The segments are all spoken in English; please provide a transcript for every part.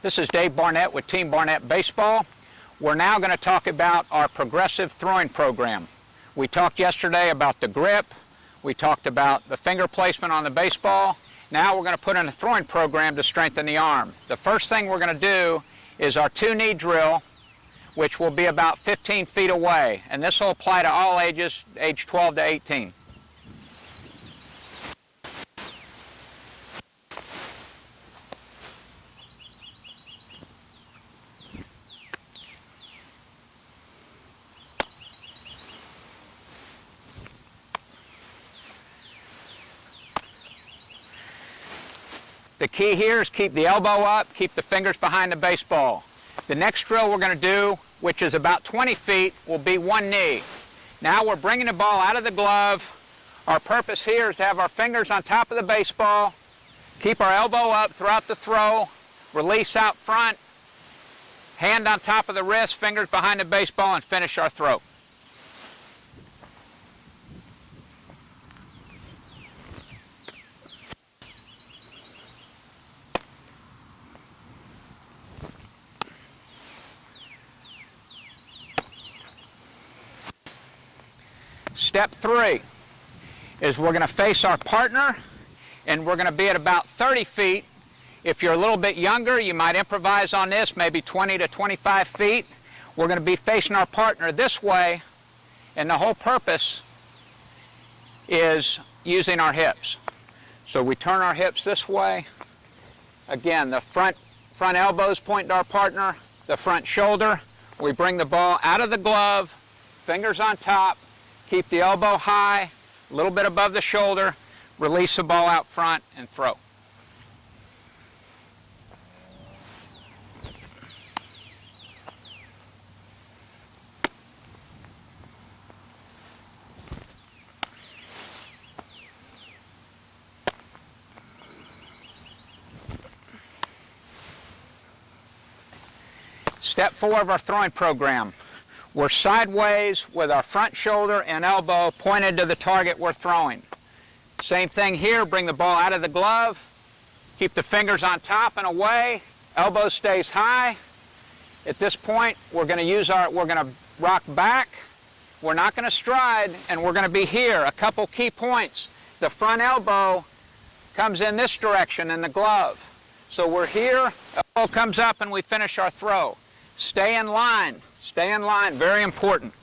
This is Dave Barnett with Team Barnett Baseball. We're now going to talk about our progressive throwing program. We talked yesterday about the grip. We talked about the finger placement on the baseball. Now we're going to put in a throwing program to strengthen the arm. The first thing we're going to do is our two-knee drill, which will be about 15 feet away. And this will apply to all ages, age 12 to 18. The key here is keep the elbow up, keep the fingers behind the baseball. The next drill we're going to do, which is about 20 feet, will be one knee. Now we're bringing the ball out of the glove. Our purpose here is to have our fingers on top of the baseball, keep our elbow up throughout the throw, release out front, hand on top of the wrist, fingers behind the baseball, and finish our throw. Step 3 is we're going to face our partner, and we're going to be at about 30 feet. If you're a little bit younger, you might improvise on this, maybe 20 to 25 feet. We're going to be facing our partner this way, and the whole purpose is using our hips. So we turn our hips this way. Again, the front elbows point to our partner, the front shoulder. We bring the ball out of the glove, fingers on top. Keep the elbow high, a little bit above the shoulder, release the ball out front, and throw. Step 4 of our throwing program. We're sideways with our front shoulder and elbow pointed to the target we're throwing. Same thing here, bring the ball out of the glove, keep the fingers on top and away, elbow stays high. At this point, we're going to rock back, we're not going to stride, and we're going to be here. A couple key points. The front elbow comes in this direction in the glove. So we're here, elbow comes up, and we finish our throw. Stay in line. Stay in line, very important.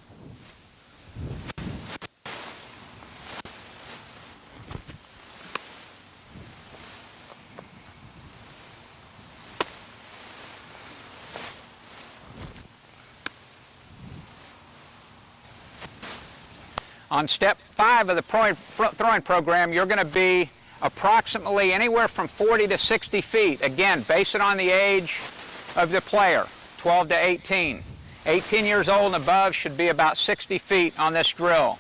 On step 5 of the throwing program, you're going to be approximately anywhere from 40 to 60 feet. Again, base it on the age of the player, 12 to 18. 18 years old and above should be about 60 feet on this drill.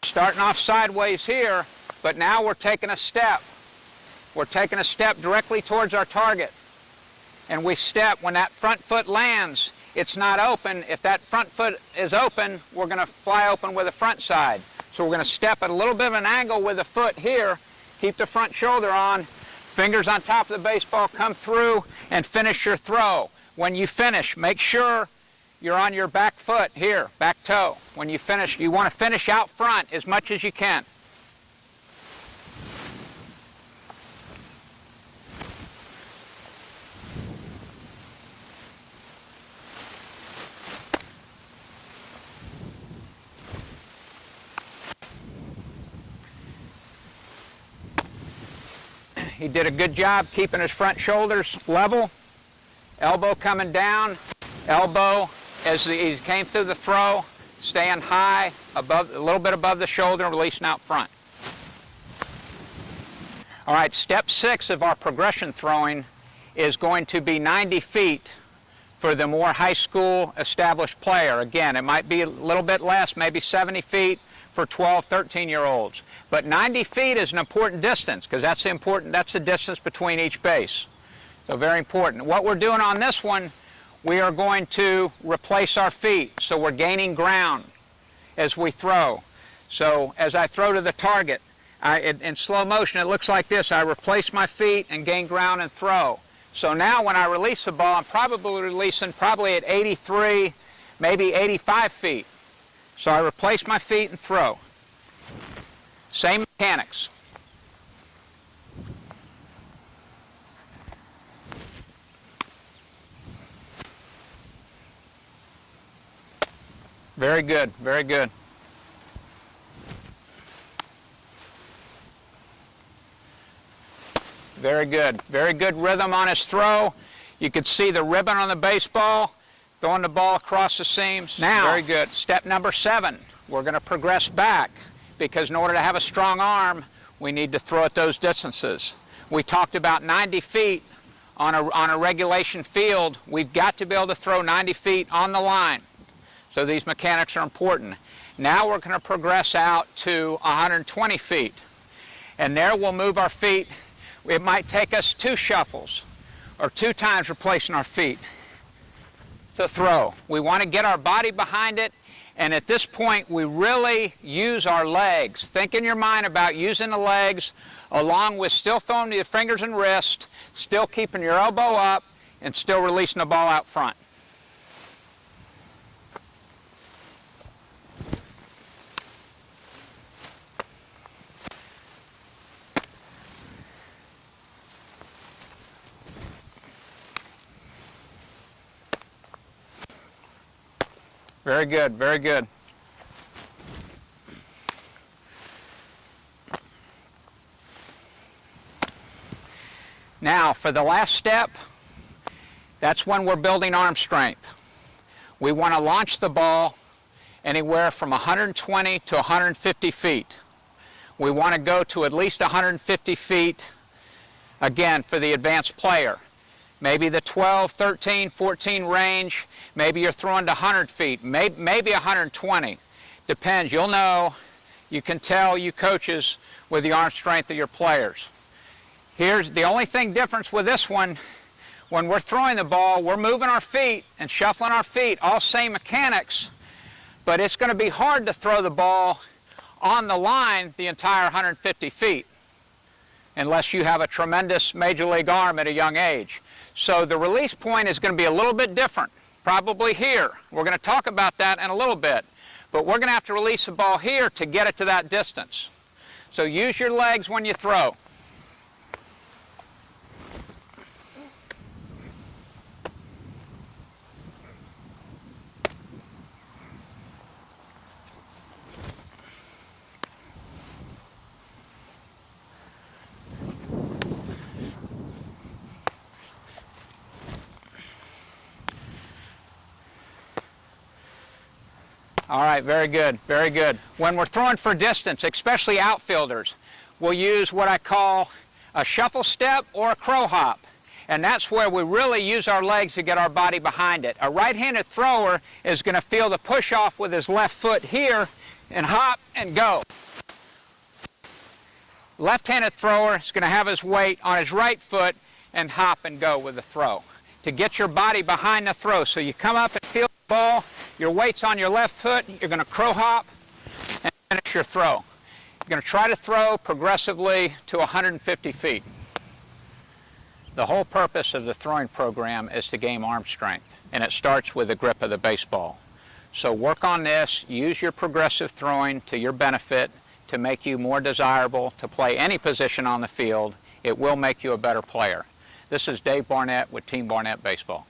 Starting off sideways here, but now we're taking a step. We're taking a step directly towards our target. And we step, when that front foot lands, it's not open. If that front foot is open, we're going to fly open with the front side. So we're going to step at a little bit of an angle with the foot here, keep the front shoulder on, fingers on top of the baseball, come through, and finish your throw. When you finish, make sure you're on your back foot here, back toe. When you finish, you want to finish out front as much as you can. He did a good job keeping his front shoulders level, elbow coming down, elbow as he came through the throw, staying high, above, a little bit above the shoulder, and releasing out front. All right, step 6 of our progression throwing is going to be 90 feet for the more high school established player. Again, it might be a little bit less, maybe 70 feet for 12, 13-year-olds. But 90 feet is an important distance because that's the distance between each base. So very important. What we're doing on this one, we are going to replace our feet. So we're gaining ground as we throw. So as I throw to the target, in slow motion, it looks like this. I replace my feet and gain ground and throw. So now when I release the ball, I'm probably releasing at 83, maybe 85 feet. So I replace my feet and throw. Same mechanics. Very good, very good. Very good. Very good rhythm on his throw. You could see the ribbon on the baseball, throwing the ball across the seams. Now, very good. Step number 7, we're going to progress back because in order to have a strong arm, we need to throw at those distances. We talked about 90 feet on a regulation field. We've got to be able to throw 90 feet on the line. So these mechanics are important. Now we're going to progress out to 120 feet. And there we'll move our feet. It might take us 2 shuffles or 2 times replacing our feet to throw. We want to get our body behind it, and at this point we really use our legs. Think in your mind about using the legs along with still throwing your fingers and wrist, still keeping your elbow up, and still releasing the ball out front. Very good, very good. Now, for the last step, that's when we're building arm strength. We want to launch the ball anywhere from 120 to 150 feet. We want to go to at least 150 feet, again, for the advanced player. Maybe the 12, 13, 14 range, maybe you're throwing to 100 feet, maybe 120. Depends. You'll know, you can tell, you coaches, with the arm strength of your players. Here's the only thing difference with this one. When we're throwing the ball, we're moving our feet and shuffling our feet, all same mechanics, but it's going to be hard to throw the ball on the line the entire 150 feet unless you have a tremendous major league arm at a young age. So the release point is going to be a little bit different, probably here. We're going to talk about that in a little bit, but we're going to have to release the ball here to get it to that distance. So use your legs when you throw. All right, very good, very good. When we're throwing for distance, especially outfielders, we'll use what I call a shuffle step or a crow hop. And that's where we really use our legs to get our body behind it. A right-handed thrower is going to feel the push off with his left foot here and hop and go. Left-handed thrower is going to have his weight on his right foot and hop and go with the throw to get your body behind the throw. So you come up and feel the ball, your weight's on your left foot, you're going to crow hop and finish your throw. You're going to try to throw progressively to 150 feet. The whole purpose of the throwing program is to gain arm strength, and it starts with the grip of the baseball. So work on this, use your progressive throwing to your benefit to make you more desirable to play any position on the field. It will make you a better player. This is Dave Barnett with Team Barnett Baseball.